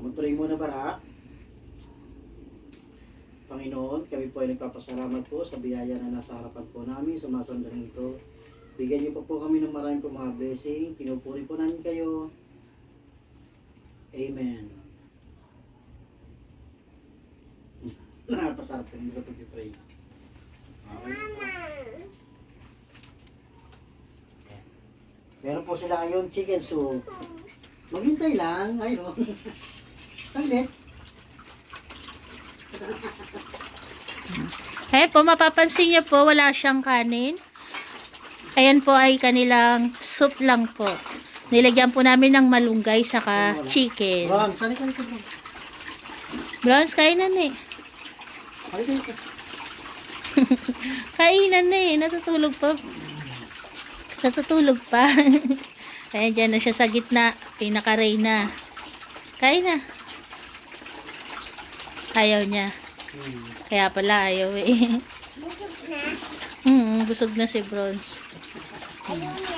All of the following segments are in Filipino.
Mag-pray muna para. Panginoon, kami po ay nagpapasalamat po sa biyaya na nasa harapan po namin sa mga sandaling ito. Bigyan niyo po kami ng maraming po mga blessing. Pinupuri po namin kayo. Amen. Napasarap ka sa pag-pray. Okay. Meron po sila ngayon chicken soup. Maghintay lang. Ayun. Saglit. Ayan po, mapapansin niyo po, wala siyang kanin. Ayan po ay kanilang soup lang po. Nilagyan po namin ng malunggay saka chicken. Ron, sali ka nito. Bronze, kainan eh. Sali ka nito. Kainan na eh, natutulog pa. Natutulog pa. Ayan, dyan na siya sa gitna. Pinaka-Reyna. Kain na. Ayaw niya. Kaya pala ayaw eh. Busog na. Busog na si Bronze. Ayaw niya.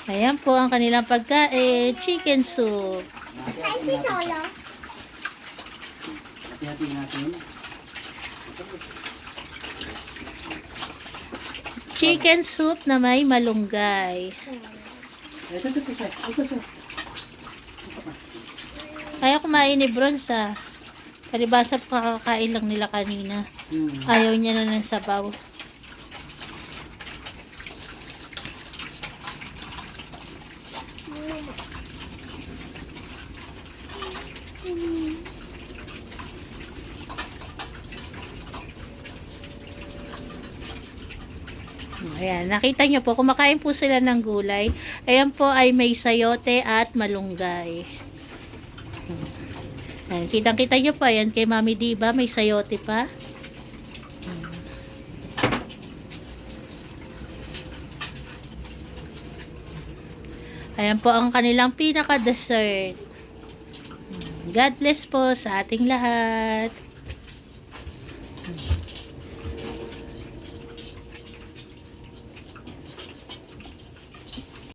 Ayan po ang kanilang pagkain. Chicken soup. Ay, si Solo. Hati-hati natin. Chicken soup na may malunggay. Ito. Ayaw kumain ni Bronze ah. Palibasa kakakain lang nila kanina. Ayaw niya na ng sabaw. Ayan, nakita nyo po, kumakain po sila ng gulay. Ayan po ay may sayote at malunggay. Ayan, kitang-kita nyo po, ayan kay Mami Diba, may sayote pa. Ayan po ang kanilang pinaka-dessert. God bless po sa ating lahat.